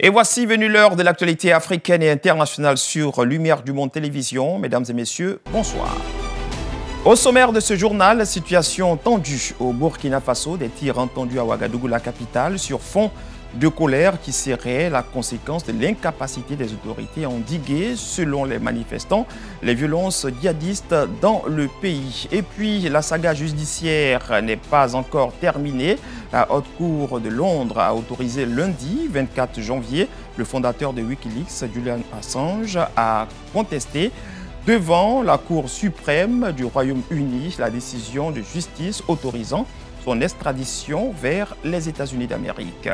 Et voici venue l'heure de l'actualité africaine et internationale sur Lumière du Monde Télévision. Mesdames et messieurs, bonsoir. Au sommaire de ce journal, situation tendue au Burkina Faso, des tirs entendus à Ouagadougou, la capitale, sur fond de colère qui serait la conséquence de l'incapacité des autorités à endiguer, selon les manifestants, les violences djihadistes dans le pays. Et puis, la saga judiciaire n'est pas encore terminée. La Haute Cour de Londres a autorisé lundi 24 janvier le fondateur de Wikileaks, Julian Assange, à contester devant la Cour suprême du Royaume-Uni la décision de justice autorisant son extradition vers les États-Unis d'Amérique.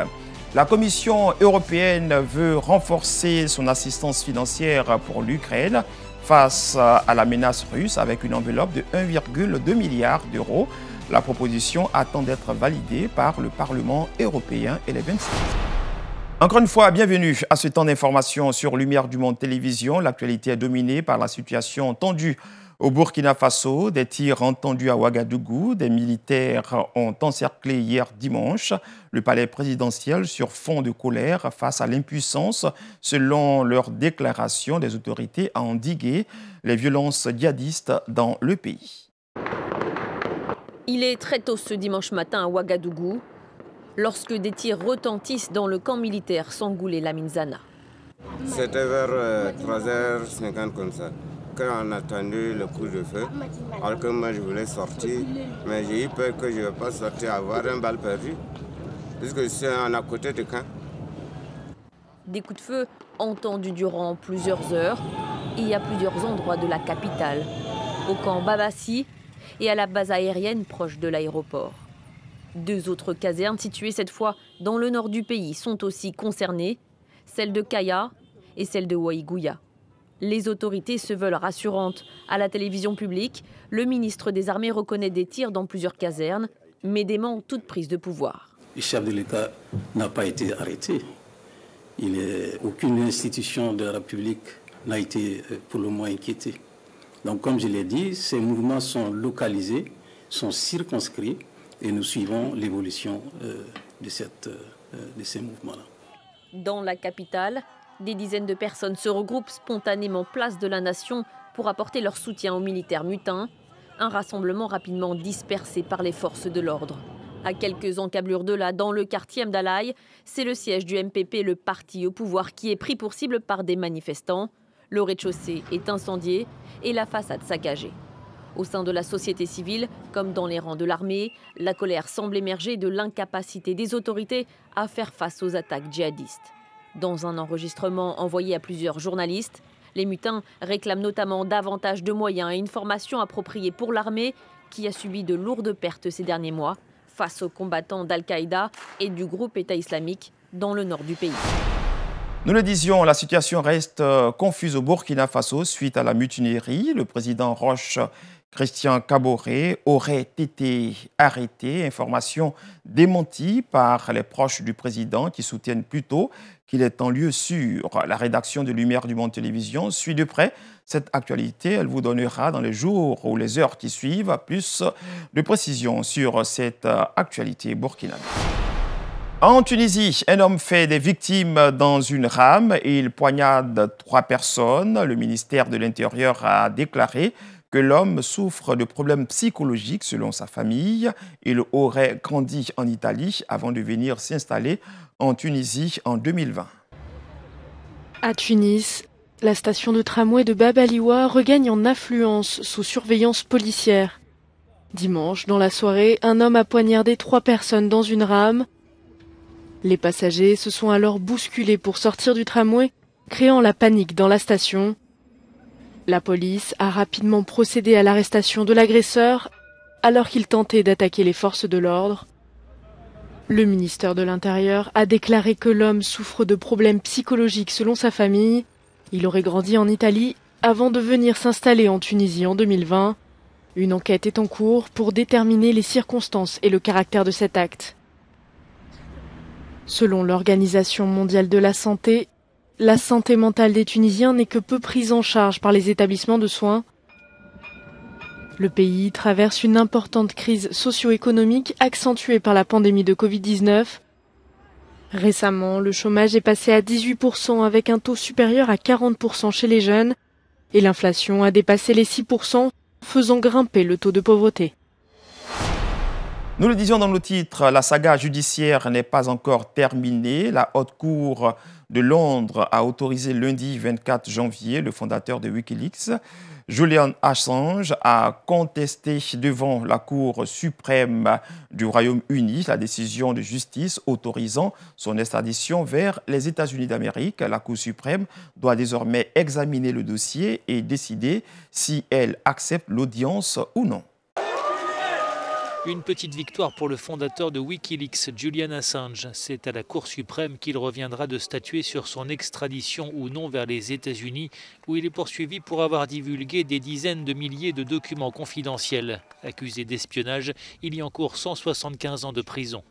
La Commission européenne veut renforcer son assistance financière pour l'Ukraine face à la menace russe avec une enveloppe de 1,2 milliard d'euros. La proposition attend d'être validée par le Parlement européen et les 27. Encore une fois, bienvenue à ce temps d'information sur Lumière du Monde Télévision. L'actualité est dominée par la situation tendue au Burkina Faso, des tirs entendus à Ouagadougou, des militaires ont encerclé hier dimanche le palais présidentiel sur fond de colère face à l'impuissance, selon leur déclaration, des autorités à endiguer les violences djihadistes dans le pays. Il est très tôt ce dimanche matin à Ouagadougou, lorsque des tirs retentissent dans le camp militaire Sangoulé Lamine-Zana. C'était vers 3h50 comme ça. Quand on a attendu le coup de feu, alors que moi je voulais sortir, mais j'ai eu peur que je ne vais pas sortir, avoir un balle perdu, puisque c'est à côté du camp. Des coups de feu entendus durant plusieurs heures et à plusieurs endroits de la capitale, au camp Babassi et à la base aérienne proche de l'aéroport. Deux autres casernes situées cette fois dans le nord du pays sont aussi concernées, celle de Kaya et celle de Waïgouya. Les autorités se veulent rassurantes. À la télévision publique, le ministre des Armées reconnaît des tirs dans plusieurs casernes, mais dément toute prise de pouvoir. Le chef de l'État n'a pas été arrêté. Aucune institution de la République n'a été pour le moment inquiétée. Donc comme je l'ai dit, ces mouvements sont localisés, sont circonscrits et nous suivons l'évolution de ces mouvements-là. Dans la capitale, des dizaines de personnes se regroupent spontanément place de la Nation pour apporter leur soutien aux militaires mutins. Un rassemblement rapidement dispersé par les forces de l'ordre. À quelques encablures de là, dans le quartier Mdalaï, c'est le siège du MPP, le parti au pouvoir, qui est pris pour cible par des manifestants. Le rez-de-chaussée est incendié et la façade saccagée. Au sein de la société civile, comme dans les rangs de l'armée, la colère semble émerger de l'incapacité des autorités à faire face aux attaques djihadistes. Dans un enregistrement envoyé à plusieurs journalistes, les mutins réclament notamment davantage de moyens et une formation appropriée pour l'armée qui a subi de lourdes pertes ces derniers mois face aux combattants d'Al-Qaïda et du groupe État islamique dans le nord du pays. Nous le disions, la situation reste confuse au Burkina Faso suite à la mutinerie. Le président Roch Christian Kaboré aurait été arrêté. Information démentie par les proches du président qui soutiennent plutôt qu'il est en lieu sûr. La rédaction de Lumière du Monde Télévision suit de près cette actualité. Elle vous donnera dans les jours ou les heures qui suivent plus de précisions sur cette actualité burkinabé. En Tunisie, un homme fait des victimes dans une rame et il poignarde 3 personnes. Le ministère de l'Intérieur a déclaré que l'homme souffre de problèmes psychologiques selon sa famille. Il aurait grandi en Italie avant de venir s'installer en Tunisie en 2020. À Tunis, la station de tramway de Bab Aliwa regagne en affluence sous surveillance policière. Dimanche, dans la soirée, un homme a poignardé 3 personnes dans une rame. Les passagers se sont alors bousculés pour sortir du tramway, créant la panique dans la station. La police a rapidement procédé à l'arrestation de l'agresseur alors qu'il tentait d'attaquer les forces de l'ordre. Le ministère de l'Intérieur a déclaré que l'homme souffre de problèmes psychologiques selon sa famille. Il aurait grandi en Italie avant de venir s'installer en Tunisie en 2020. Une enquête est en cours pour déterminer les circonstances et le caractère de cet acte. Selon l'Organisation mondiale de la santé mentale des Tunisiens n'est que peu prise en charge par les établissements de soins. Le pays traverse une importante crise socio-économique accentuée par la pandémie de Covid-19. Récemment, le chômage est passé à 18% avec un taux supérieur à 40% chez les jeunes et l'inflation a dépassé les 6%, faisant grimper le taux de pauvreté. Nous le disions dans nos titres, la saga judiciaire n'est pas encore terminée. La Haute Cour de Londres a autorisé lundi 24 janvier le fondateur de Wikileaks, Julian Assange, a contesté devant la Cour suprême du Royaume-Uni la décision de justice autorisant son extradition vers les États-Unis d'Amérique. La Cour suprême doit désormais examiner le dossier et décider si elle accepte l'audience ou non. Une petite victoire pour le fondateur de Wikileaks, Julian Assange. C'est à la Cour suprême qu'il reviendra de statuer sur son extradition ou non vers les États-Unis, où il est poursuivi pour avoir divulgué des dizaines de milliers de documents confidentiels. Accusé d'espionnage, il y encourt 175 ans de prison.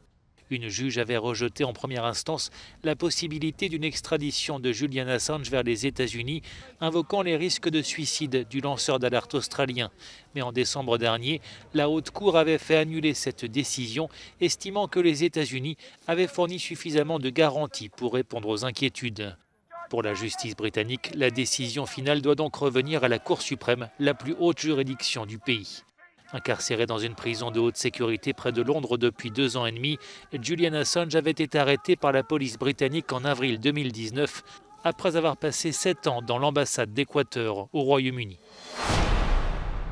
Une juge avait rejeté en première instance la possibilité d'une extradition de Julian Assange vers les États-Unis, invoquant les risques de suicide du lanceur d'alerte australien. Mais en décembre dernier, la Haute Cour avait fait annuler cette décision, estimant que les États-Unis avaient fourni suffisamment de garanties pour répondre aux inquiétudes. Pour la justice britannique, la décision finale doit donc revenir à la Cour suprême, la plus haute juridiction du pays. Incarcéré dans une prison de haute sécurité près de Londres depuis 2 ans et demi, Julian Assange avait été arrêté par la police britannique en avril 2019, après avoir passé 7 ans dans l'ambassade d'Équateur au Royaume-Uni.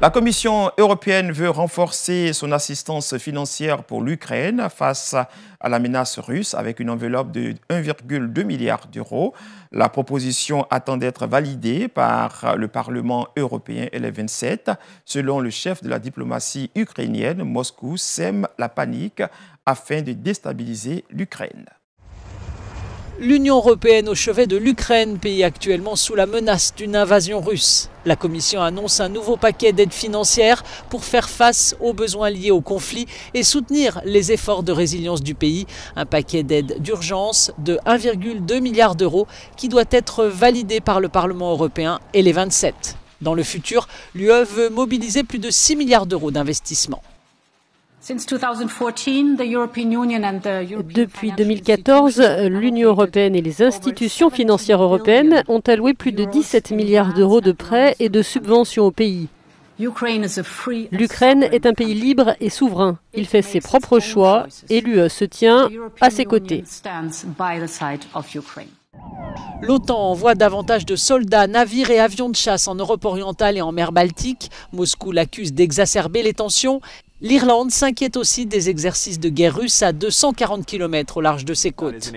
La Commission européenne veut renforcer son assistance financière pour l'Ukraine face à la menace russe avec une enveloppe de 1,2 milliard d'euros. La proposition attend d'être validée par le Parlement européen et les 27. Selon le chef de la diplomatie ukrainienne, Moscou sème la panique afin de déstabiliser l'Ukraine. L'Union européenne au chevet de l'Ukraine, pays actuellement sous la menace d'une invasion russe. La Commission annonce un nouveau paquet d'aides financières pour faire face aux besoins liés au conflit et soutenir les efforts de résilience du pays. Un paquet d'aides d'urgence de 1,2 milliard d'euros qui doit être validé par le Parlement européen et les 27. Dans le futur, l'UE veut mobiliser plus de 6 milliards d'euros d'investissement. Depuis 2014, l'Union européenne et les institutions financières européennes ont alloué plus de 17 milliards d'euros de prêts et de subventions au pays. L'Ukraine est un pays libre et souverain. Il fait ses propres choix et l'UE se tient à ses côtés. L'OTAN envoie davantage de soldats, navires et avions de chasse en Europe orientale et en mer Baltique. Moscou l'accuse d'exacerber les tensions. L'Irlande s'inquiète aussi des exercices de guerre russes à 240 km au large de ses côtes.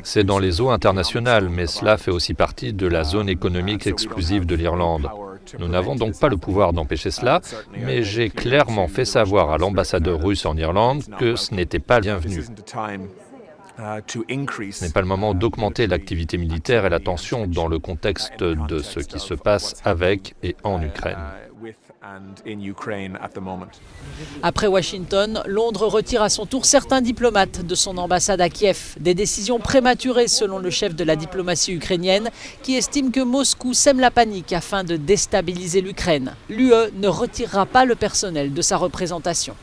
C'est dans les eaux internationales, mais cela fait aussi partie de la zone économique exclusive de l'Irlande. Nous n'avons donc pas le pouvoir d'empêcher cela, mais j'ai clairement fait savoir à l'ambassadeur russe en Irlande que ce n'était pas bienvenu. Ce n'est pas le moment d'augmenter l'activité militaire et la tension dans le contexte de ce qui se passe avec et en Ukraine. Après Washington, Londres retire à son tour certains diplomates de son ambassade à Kiev. Des décisions prématurées selon le chef de la diplomatie ukrainienne qui estime que Moscou sème la panique afin de déstabiliser l'Ukraine. L'UE ne retirera pas le personnel de sa représentation.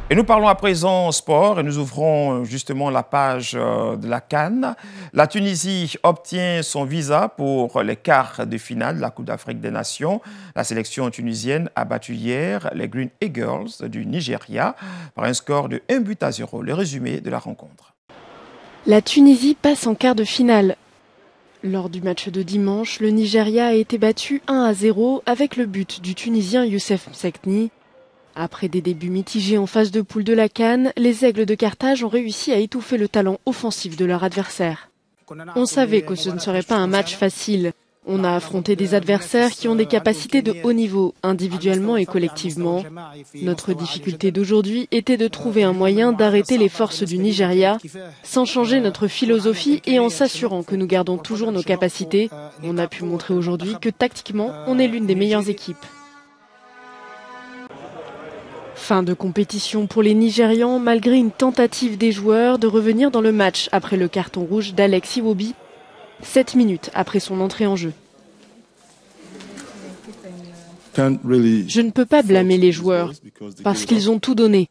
Et nous parlons à présent sport et nous ouvrons justement la page de la CAN. La Tunisie obtient son visa pour les quarts de finale de la Coupe d'Afrique des Nations. La sélection tunisienne a battu hier les Green Eagles du Nigeria par un score de 1-0. Le résumé de la rencontre. La Tunisie passe en quart de finale. Lors du match de dimanche, le Nigeria a été battu 1-0 avec le but du Tunisien Youssef Msekni. Après des débuts mitigés en phase de poule de la CAN, les Aigles de Carthage ont réussi à étouffer le talent offensif de leur adversaire. On savait que ce ne serait pas un match facile. On a affronté des adversaires qui ont des capacités de haut niveau, individuellement et collectivement. Notre difficulté d'aujourd'hui était de trouver un moyen d'arrêter les forces du Nigeria, sans changer notre philosophie et en s'assurant que nous gardons toujours nos capacités. On a pu montrer aujourd'hui que tactiquement, on est l'une des meilleures équipes. Fin de compétition pour les Nigérians, malgré une tentative des joueurs de revenir dans le match après le carton rouge d'Alex Iwobi, 7 minutes après son entrée en jeu. Je ne peux pas blâmer les joueurs parce qu'ils ont tout donné.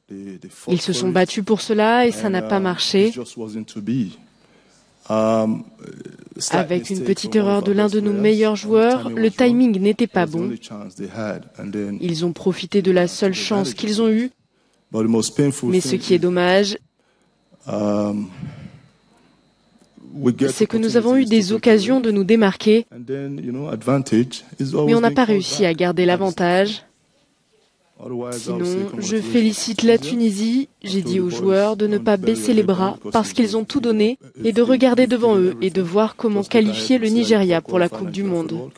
Ils se sont battus pour cela et ça n'a pas marché. Avec une petite erreur de l'un de nos meilleurs joueurs, le timing n'était pas bon. Ils ont profité de la seule chance qu'ils ont eue. Mais ce qui est dommage, c'est que nous avons eu des occasions de nous démarquer, mais on n'a pas réussi à garder l'avantage. Sinon, je félicite la Tunisie. J'ai dit aux joueurs de ne pas baisser les bras parce qu'ils ont tout donné et de regarder devant eux et de voir comment qualifier le Nigeria pour la Coupe du Monde.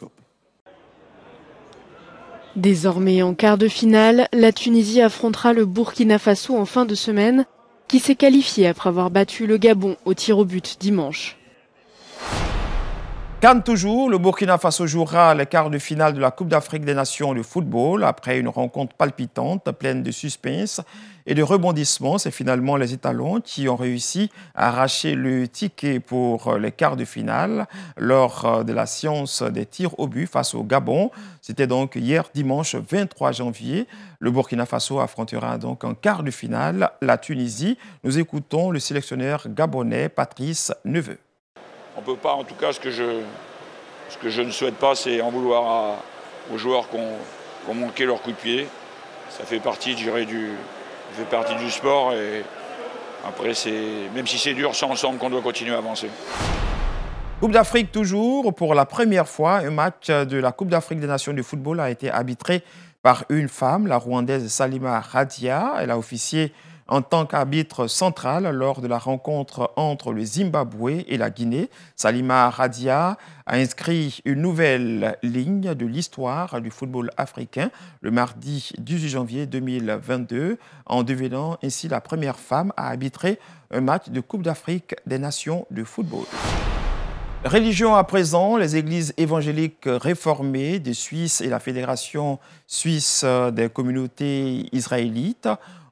Désormais en quart de finale, la Tunisie affrontera le Burkina Faso en fin de semaine, qui s'est qualifié après avoir battu le Gabon au tir au but dimanche. CAN toujours, le Burkina Faso jouera les quarts de finale de la Coupe d'Afrique des Nations de football. Après une rencontre palpitante, pleine de suspense et de rebondissements, c'est finalement les étalons qui ont réussi à arracher le ticket pour les quarts de finale lors de la séance des tirs au but face au Gabon. C'était donc hier dimanche 23 janvier. Le Burkina Faso affrontera donc en quart de finale la Tunisie. Nous écoutons le sélectionneur gabonais Patrice Neveu. On ne peut pas, en tout cas, ce que je ne souhaite pas, c'est en vouloir aux joueurs qui ont manqué leur coup de pied. Ça fait partie, je dirais, du sport. Et après, même si c'est dur, c'est ensemble qu'on doit continuer à avancer. Coupe d'Afrique toujours. Pour la première fois, un match de la Coupe d'Afrique des Nations de football a été arbitré par une femme, la Rwandaise Salima Radia. Elle a officié en tant qu'arbitre central lors de la rencontre entre le Zimbabwe et la Guinée. Salima Radia a inscrit une nouvelle ligne de l'histoire du football africain le mardi 18 janvier 2022, en devenant ainsi la première femme à arbitrer un match de Coupe d'Afrique des Nations de football. Religion à présent, les églises évangéliques réformées de Suisse et la Fédération suisse des communautés israélites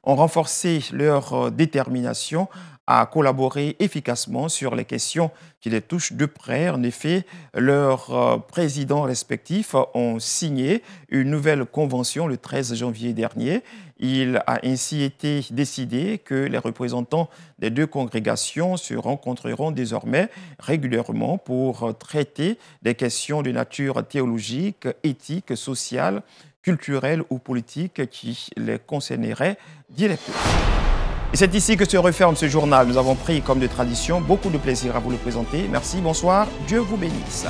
ont renforcé leur détermination à collaborer efficacement sur les questions qui les touchent de près. En effet, leurs présidents respectifs ont signé une nouvelle convention le 13 janvier dernier. Il a ainsi été décidé que les représentants des deux congrégations se rencontreront désormais régulièrement pour traiter des questions de nature théologique, éthique, sociale, culturelle ou politique qui les concerneraient directement. Et c'est ici que se referme ce journal. Nous avons pris, comme de tradition, beaucoup de plaisir à vous le présenter. Merci, bonsoir, Dieu vous bénisse.